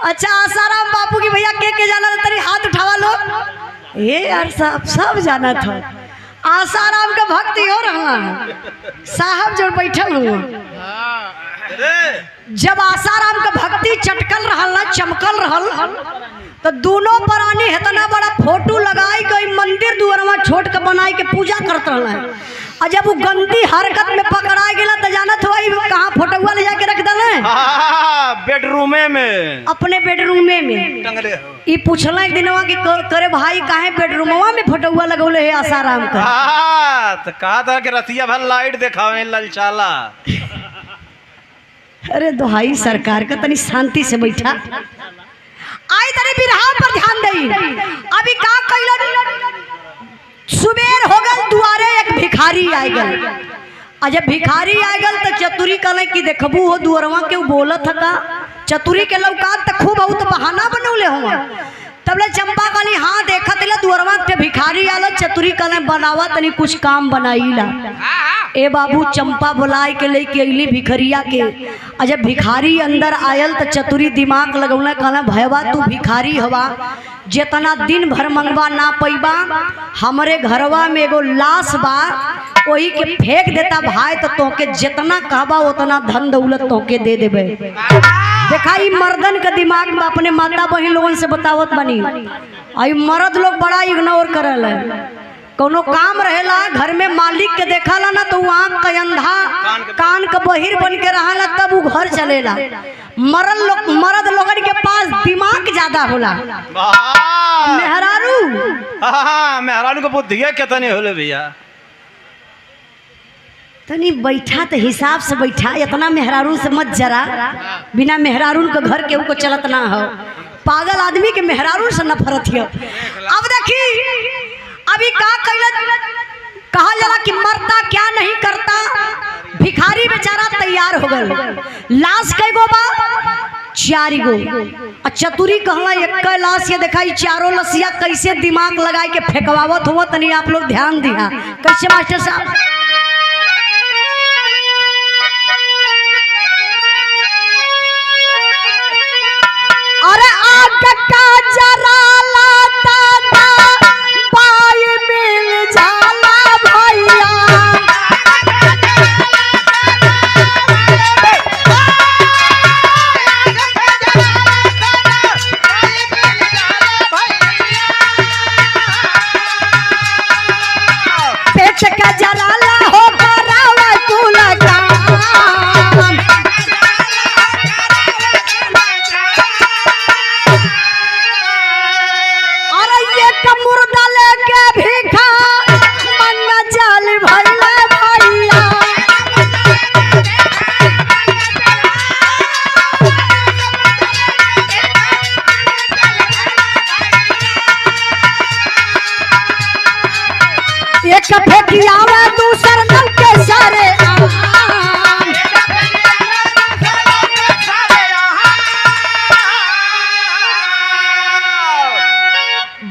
अच्छा आसाराम बापू की भैया के जाना था, तेरी हाथ उठावा लो। ये यार सब जाना था, आसाराम का भक्ति हो रहा है साहब जो बैठल हुआ। जब आसाराम का भक्ति चटकल रहल ना, चमकल रहल, तो दोनों प्राणी इतना बड़ा फोटो लगाई गई, मंदिर दुआरवा छोट के बनाई के पूजा करते रहना है। और जब वो गंदी हरकत में पकड़ा गया तो जानत हो कहाँ फोटोवा ले जाके रख दले? बेडरूमे में, अपने बेडरूमे में। ई पूछला एक दिनवा कि करे भाई काहे बेडरूमवा में फोटोवा लगौले है आसाराम का? तो कहा था कि रतिया भर लाइट दिखावे ललचाला। अरे दोहाई सरकार का, तनी शांति से बैठा। आई तरी बिरहा पर ध्यान दई। अभी का कइलन, सुबेर हो गल, दुआरे एक भिखारी आ गल। और जब भिखारी आ गल तो चतुरी कहले कि देखबू हो दुआरवा के बोलत था। चतुरी के लौकात त खूब बहुत बहाना बनौले हुआ। तबले चंपा कहली हाँ देखत ले दुआरवा के भिखारी आल। चतुरी कहले बनावा तनी कुछ काम बनाईला। ए बाबू चंपा बुलाए के लेके अली भिखरिया के। और जब भिखारी अंदर आयल तो चतुरी दिमाग लगौले, कहला भैया तू भिखारी हवा, जितना दिन भर मंगवा ना पैबा, हमरे घरवा में एगो लाश बा, वही के फेंक देता भाई, तो तोके जितना कहबा उतना धन दौलत तोके दे देबे। देखा ई मर्दन का दिमाग में अपने माता बहन लोगन से बतावत बनी। आई मर्द लोग बड़ा इग्नोर करल है, कोनो काम रहेला घर में मालिक के देखाला ना तो आँख का अंधा कान का बहिर बन के रहा तब वो घर चलेला। मर्द लोगन के पास दिमाग ज्यादा होला। मेहरारू को बुद्धि कितनी होले भैया? तनी बैठा तो हिसाब से बैठा, इतना मेहरारू से मत जरा। बिना मेहरारू के घर के को चलत ना हो। पागल आदमी के मेहरारू से नफरत है। अब देखी अभी का कहा जरा कि मरता क्या नहीं करता। भिखारी बेचारा तैयार हो गल। लाश कई गो बा? 4 गो। चतुरी कहला एक लाश ये देखा, 4 लसिया कैसे दिमाग लगाए के फेंकवावत हुआ, तनी आप लोग ध्यान दिया कैसे मास्टर साहब। अरे आग का जरा लाता पाई मिल जाला भैया। पेट का जरा ला हो करावा तू लगा। मुर्दा लेके भिखा मंगा चाल भैले भैया। एक फेंकियावे दूसर नल के सारे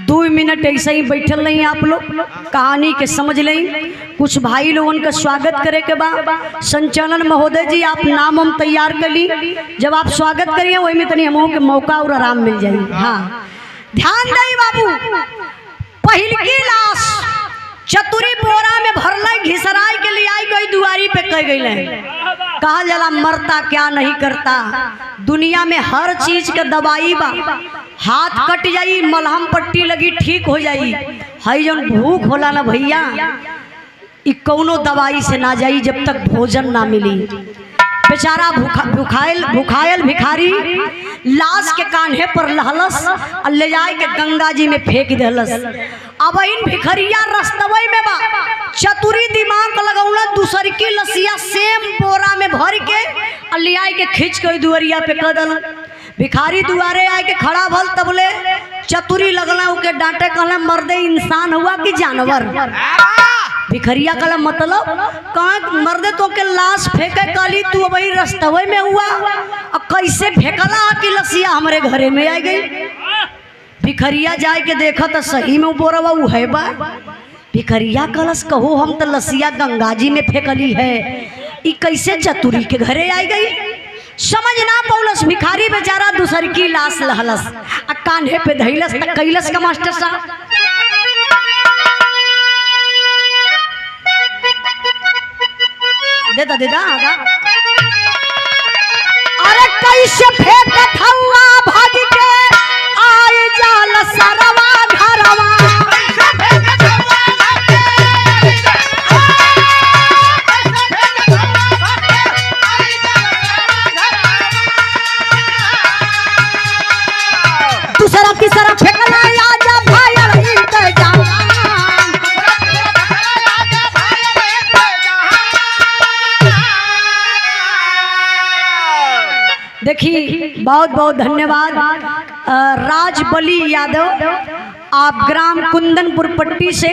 2 मिनट ऐसे ही बैठल नहीं आप लोग, कहानी के समझ लें। कुछ भाई लोगन का स्वागत करे के बाद संचालन महोदय जी आप नाम हम तैयार कर ली। जब आप स्वागत करिए वही में तनी हमों के मौका और आराम मिल जाए। हाँ ध्यान दई बाबू, पहिलकी लाश चतुरी बोरा में भरल घिसराई के लिए आई गई दुआरी पे कह गई। कहा जला मरता क्या नहीं करता, दुनिया में हर चीज के दवाई बा, हाथ कट जाई मलहम पट्टी लगी ठीक हो जाई, हई जन भूख होला ना भैया इ कौनो दवाई से ना जाई जब तक भोजन ना मिली। बेचारा भुखायल भिखारी लाश के कान्हे पर लहलस और ले जाए के गंगा जी में फेंक देलस। अब इन भिखरिया रस्तवई में बा चतुरी दिमाग लगौला दूसरी की लसिया सेम बोरा में भर के और ले आए के खींच के दुआरिया पे कर दल। भिखारी दुआरे आए के खड़ा भल तबले चतुरी लगला उके डांटे कहला मर्दे इंसान हुआ कि जानवर। भिखरिया कहला मतलब कहाँ मर्दे तो के लाश फेंके काली तू वही रस्तवे में हुआ और कैसे फेंकला कि लसिया हमारे घरे में आ गई। भिखरिया जाए के देखा तो सही में बोरवा उ है बा। भिखरिया कलश कहो हम तो लसिया गंगा जी में फेंकली है, ई कैसे चतुरी के घरे आ गई। समझ ना पौलस भिखारी बेचारा दूसर की लाश लहलस आ कान्हे पे धैलस तक कैलस का मास्टर साहब देता देता आगा। अरे कैसे फेंकत हवा भाग के आए जाल सरवा घरवा, दूसरा तीसरा फेंकला आजा भाई इंतजाम। देखिए बहुत बहुत धन्यवाद राजबली यादव, आप ग्राम कुंदनपुर पट्टी से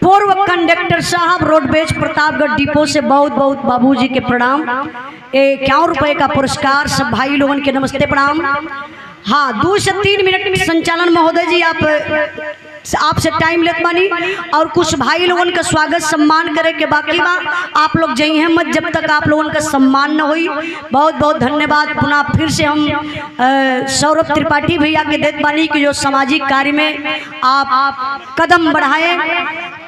पूर्व कंडक्टर साहब रोडवेज प्रतापगढ़ डिपो से बहुत बहुत बाबूजी के प्रणाम। 51 रुपए का पुरस्कार सब भाई लोगों के नमस्ते प्रणाम। हाँ 2 से 3 मिनट संचालन महोदय जी आपसे टाइम लेत बानी और कुछ भाई लोगों का स्वागत सम्मान करे के बाकी बा, आप लोग जाइए हैं मत जब तक आप लोगों का सम्मान न हुई। बहुत बहुत धन्यवाद। पुनः फिर से हम सौरभ त्रिपाठी भैया के देत बानी कि जो सामाजिक कार्य में आप कदम बढ़ाए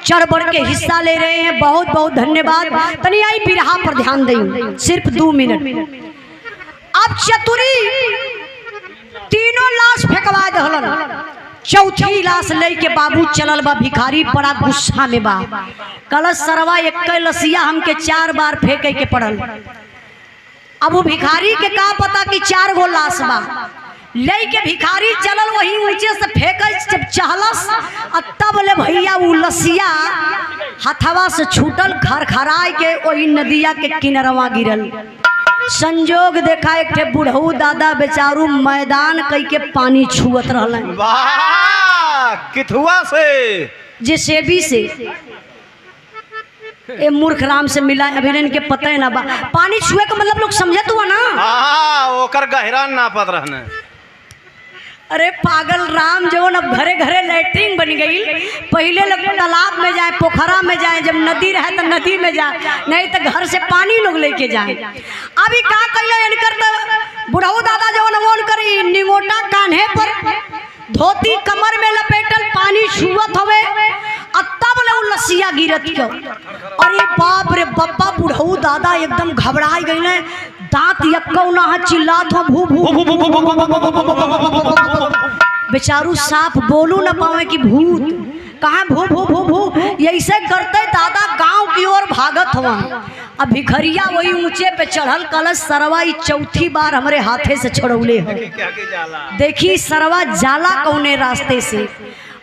चढ़ बढ़ के हिस्सा ले रहे हैं, बहुत बहुत धन्यवाद। तनी आई बिरहा पर ध्यान दें सिर्फ 2 मिनट। अब चतुरी तीनों लाश फेंकवा दहलन, चौथी लाश ले के बाबू चलल बा। भिखारी बड़ा गुस्सा में बा, कलश सरवा एक लसिया हमके 4 बार फेंके के पड़ल। अब वो भिखारी के का पता कि 4 गो लाश बा। ले के भिखारी चलल वही ऊंचे से फेंके जब चहलस तब ले भैया वो लसिया हथवा से छूटल खरखराए के वही नदिया के किनारवा गिरल। संजोग देखा एक ठे बुढ़ऊ दादा बेचारू मैदान कई के पानी छुअत रहलन। वाह किथुआ से जेसेबी से ए मूर्ख राम से मिला अभी इनके पता है ना बा पानी छुए का मतलब लोग समझत हुआ ना। हाँ ओकर गहरान नापत रहने। अरे पागल राम जो अब घरे घरे लैट्रिन बन गई, पहले लोग तालाब में जाए पोखरा में जाए, जब नदी रहे तो नदी में जाए, नहीं तो घर से पानी लोग लेके जाए। अभी का कहियो इनकर तो बुढ़ऊ दादा जो न करी निगोटा कान्हे पर धोती कमर में लपेटल पानी छुअत हवे तब ले लसिया गिरत क्यों। अरे बाप रे बप्पा बुढ़ऊ दादा एकदम घबराई गई ने, दांत यक्कौ ना चिल्लात हो भू भू बेचारू साफ बोलू न पावे कि भूत कहाँ भू भू भू भू ऐसे करते दादा गांव की ओर भागत हुआ। अब भिखरिया वही ऊंचे पे चढ़ल कलश सरवा चौथी बार हमारे हाथे से छोड़ौले है। देखी सरवा जाला कौने रास्ते से।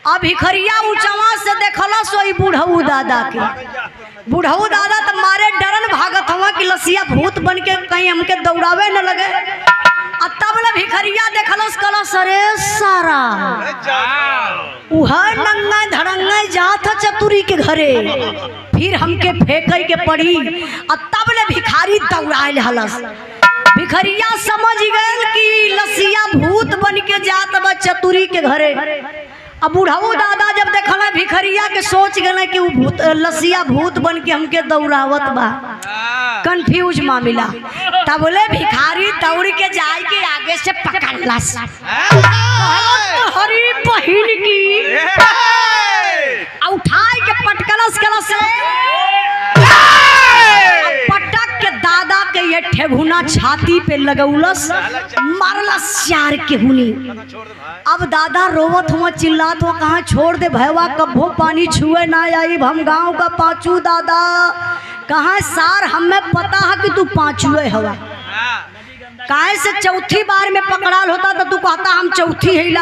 अब भिखरिया ऊंचवा से देखला सोई बुढ़ऊ दादा के। बुढ़ऊ दादा तो मारे डरन भागत हुआ कि लसिया भूत बन के कहीं हमके दौड़ावे न लगे। तब ले भिखरिया देखलस कलश अरे सारा उहर नंगा धड़ंगा जात चतुरी के घरे, फिर हमके फेंके के पड़ी। तब ले भिखारी दौड़ाए हलस। भिखरिया समझ गए कि लसिया भूत बन के जात बा चतुरी के घरे। अब बुढ़ऊ दादा जब देखल भिखरिया के सोच गए कि भूत लसिया भूत बन के हमके दौड़ावत बा, कंफ्यूज मामला। तब बोले भिखारी दौड़ के जाए के आगे से पकड़लस, हरी बहिन की उठाए के पटकलस कलस पटक के दादा के ये ठेहुना छाती पे लगौलस, मारलस चार के हुनी। अब दादा रोवत हुआ चिल्लात हुआ कहाँ छोड़ दे भैया, कभो पानी छुए ना आई, हम गांव का पांचू दादा कहाँ सार, हमें पता है कि तू पांचुए हवा, काहे से चौथी बार में पकड़ाल होता तो तू कहता हम चौथी हैला,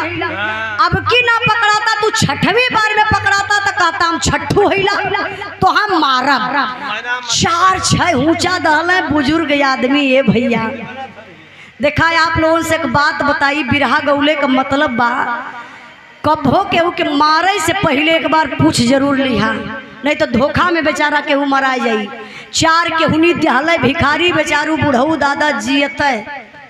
अब की ना पकड़ाता तू छठवीं बार में पकड़ाता तो कहता हम छठू हैला, तो हम मारब। 4-6 ऊंचा दहल बुजुर्ग आदमी। ये भैया देखा आप लोगों से एक बात बताई, बिरहा गौले का मतलब बा कभो केहू के मारे से पहले एक बार पूछ जरूर लिहा, नहीं तो धोखा में बेचारा केहू मरा जाई। 4 के हुनी दहल भिखारी बेचारू बुढ़ऊ दादा जियत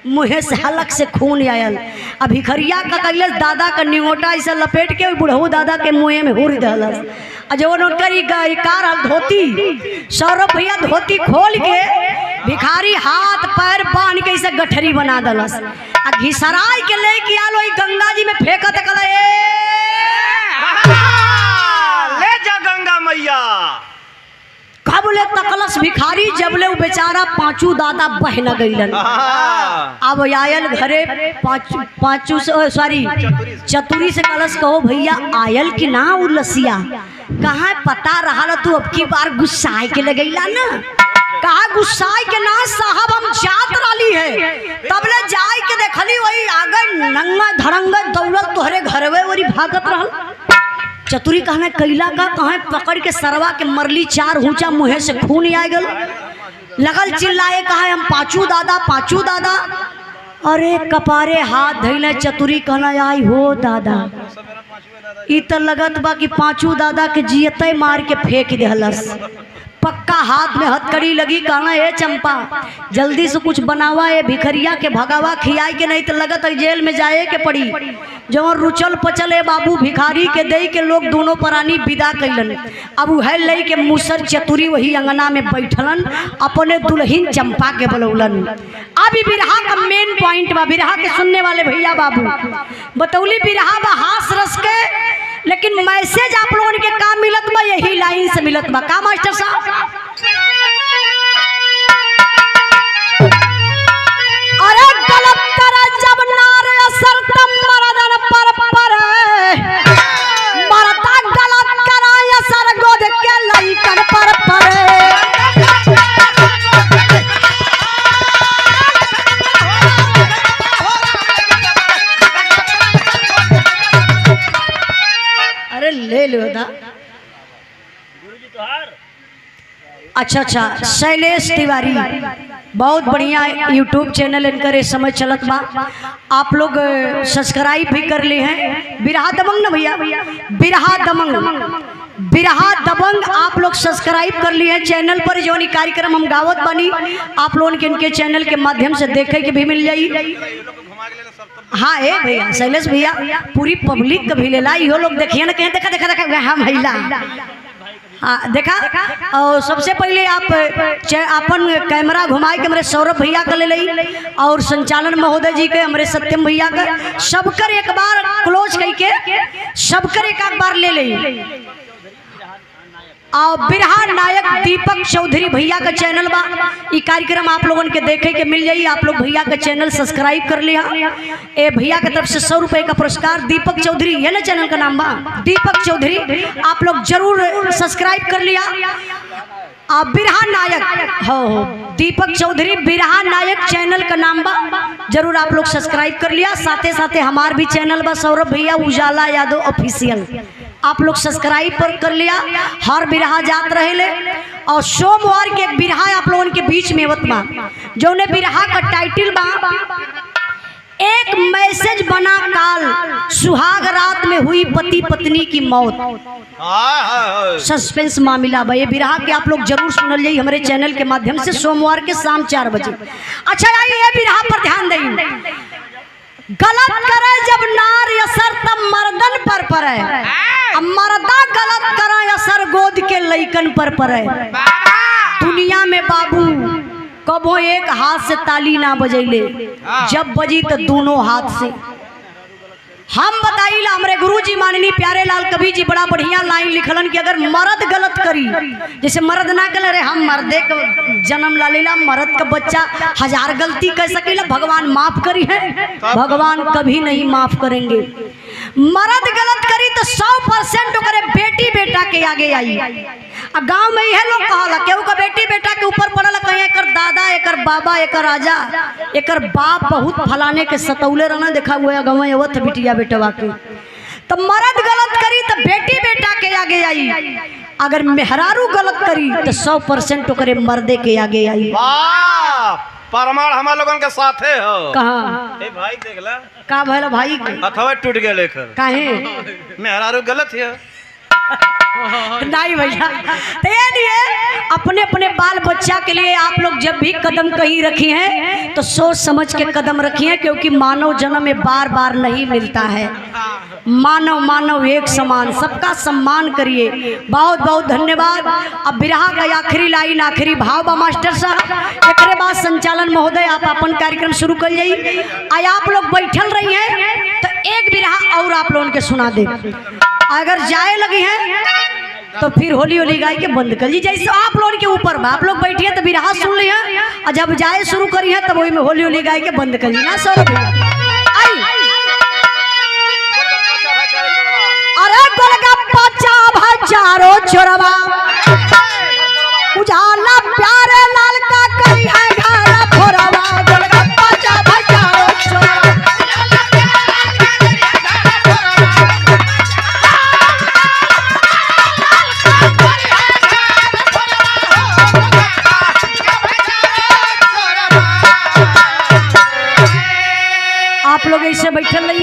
मुँहे से हलक से खून आयल। अब भिखरिया का कैलस दादा का निगोटा ऐसा लपेट के बुढ़ऊ दादा के मुँहे में हुर दहलस। जवन उनकर कार धोती सौरभ भैया धोती खोल के भिखारी हाथ पैर बांध के ऐसे गठरी बना दलस, आ घिसराय के लेके आलो गंगा जी में फेंकत कल ले जा गंगा मैया। कब ले तकलस भिखारी जब ले बेचारा पांचू दादा बह न गईलन। अब आयल घरे पांचू सॉरी चतुरी से कलश कहो भैया आयल कि ना उ लसिया, कहाँ पता रहा तू अब की बार गुस्साए के लगैला ना, कहा गुस्साए के ना साहब हम जात रही है। तब ले जाए के देखली वही आगे नंगा धरंगा दौलत तोहरे घरवे वरी भागत रहल। चतुरी कहना कैला का कहाँ पकड़ के सरवा के मरली, 4 ऊंचा मुँहे से खून आ गल, लगल चिल्लाए कहा हम पांचू दादा पांचू दादा। अरे कपारे हाथ धैले चतुरी कहना आई हो दादा, ई तो लगत बा कि पांचू दादा के जियते मार के फेंक देहलस। पक्का हाथ में हथकड़ी लगी, कहना ए चंपा जल्दी से कुछ बनावा, ए भिखरिया के भगावा खियाई के, नहीं तो लगत जेल में जाए के पड़ी। जो रुचल पचल बाबू भिखारी के दे के लोग दोनों प्राणी विदा कैलन। अब वह ले के मुसर चतुरी वही अंगना में बैठलन, अपने दुल्हन चंपा के बुलौलन। अब बिरहा का मेन पॉइंट बा, बिरहा के सुनने वाले भैया बाबू बतौली बिरहा बा हास रस के, लेकिन मैसेज आप लोगों के काम मिलत बा यही लाइन से मिलत बा का मास्टर साहब। अरे गलत कर जब नार असर तम मरदन पर मरता गलत कर असर गोद के लइकन पर अरे ले लो दा। अच्छा शैलेश तिवारी बहुत बढ़िया यूट्यूब चैनल इनकर इस समय चलत बा, आप लोग सब्सक्राइब भी कर लिए हैं। बिरहा दबंग ना भैया, बिरहा दबंग आप लोग सब्सक्राइब कर लिए हैं चैनल पर। जो कार्यक्रम हम गावत बनी आप लोगों के इनके चैनल के माध्यम से देखे के भी मिल जाई। हाँ ए भैया शैलेश भैया पूरी पब्लिक का भी ले ला, यो लोग देखिए ना कहीं देखा देखा देखा हाँ महिला हाँ देखा। और सबसे पहले आप अपन कैमरा घुमाए के हमारे सौरभ भैया का ले ली, और संचालन महोदय जी के हमारे सत्यम भैया का, सबकर एक बार क्लोज करके सबकर एक बार ले ली। और बिरहा नायक दीपक चौधरी भैया का चैनल बा, ये कार्यक्रम आप लोगों के देखे के मिल जाइए। आप लोग भैया का चैनल सब्सक्राइब कर लिया। ए भैया की तरफ से 100 रुपए का पुरस्कार, दीपक चौधरी ये ना चैनल का नाम बा, दीपक चौधरी आप लोग जरूर सब्सक्राइब कर लिया। बिरहा नायक हो दीपक चौधरी बिरहा नायक चैनल का नाम बा, जरूर आप लोग सब्सक्राइब कर लिया। साथे साथे हमार भी चैनल बा सौरभ भैया उजाला यादव ऑफिशियल, आप लोग सब्सक्राइब कर लिया। हर बिरहा जात रहे और सोमवार के एक बिरहा आप लोगों के बीच में बा, जो ने बिरहा का टाइटल बा एक मैसेज बना काल, सुहाग रात में हुई पति पत्नी की मौत। सस्पेंस मामला बा, ये बिरहा के आप लोग जरूर सुनल जाइए हमारे चैनल के माध्यम से सोमवार के शाम 4 बजे। अच्छा आइए ये बिरहा पर ध्यान दें। गलत करे जब नार असर तब मर्दन पर पड़े, अब मर्दा गलत करा असर गोद के लइकन पर पड़े। दुनिया में बाबू कबो एक हाथ से ताली ना बजैले, जब बजी तो दोनों हाथ से। हम बताइला हमरे गुरुजी माननीय प्यारे लाल कवि जी बड़ा बढ़िया लाइन लिखलन कि अगर मर्द गलत करी, जैसे मर्द ना करे रे हम मर्दे का जन्म ला लेला, मर्द का बच्चा 1000 गलती कर सकेला, भगवान माफ करी है, भगवान कभी नहीं माफ करेंगे। मर्द गलत करी तो 100% करे बेटी बेटा के आगे आई। गांव में यह लोग कहला केहू का बेटी बेटा के ऊपर पड़ल, कहीं एकर दादा एकर बाबा एकर राजा एकर बाप बहुत फलाने के सतौले रहना, देखा हुआ गाँव अवत बिटिया बेटवा के। तो मर्द गलत करी तो बेटी बेटा के आगे आई, अगर मेहरारू गलत करी तो 100% ओकरे मर्दे के आगे आई। परमाण हमारे लोगन के साथे हो। कहाँ ए भाई देख ला का भला भाई हथवा टूट गया लेकर, काहे मेहरारू गलत है नहीं भैया। तो ये लिए अपने अपने बाल बच्चा के लिए आप लोग जब भी कदम कहीं रखी हैं तो सोच समझ के कदम रखिए, क्योंकि मानव जन्म में बार बार नहीं मिलता है। मानव मानव एक समान, सबका सम्मान करिए। बहुत बहुत धन्यवाद। अब बिरहा का आखिरी लाइन आखिरी भाव बा मास्टर साहब, एक बाद संचालन महोदय आप अपन कार्यक्रम शुरू कर जाइए। आज आप लोग बैठल रही हैं तो एक बिरहा और आप लोगों के सुना दे, अगर जाए लगी हैं तो फिर होली होली गाय के बंद कर ली, जैसे आप लोगों के ऊपर बा। आप लोग बैठिए तो बिरहा सुन लिया, और जब जाए शुरू करी है तब वही में होली होली गाय के बंद कर ली ना सर। अरे गोलगप्पा चाभा चारो चोरवा उजाला प्यारे लाल का करी है घारा फोरवा, गोलगप्पा चाभा चारो चोरवा। आप लोग ऐसे बैठे रहिए।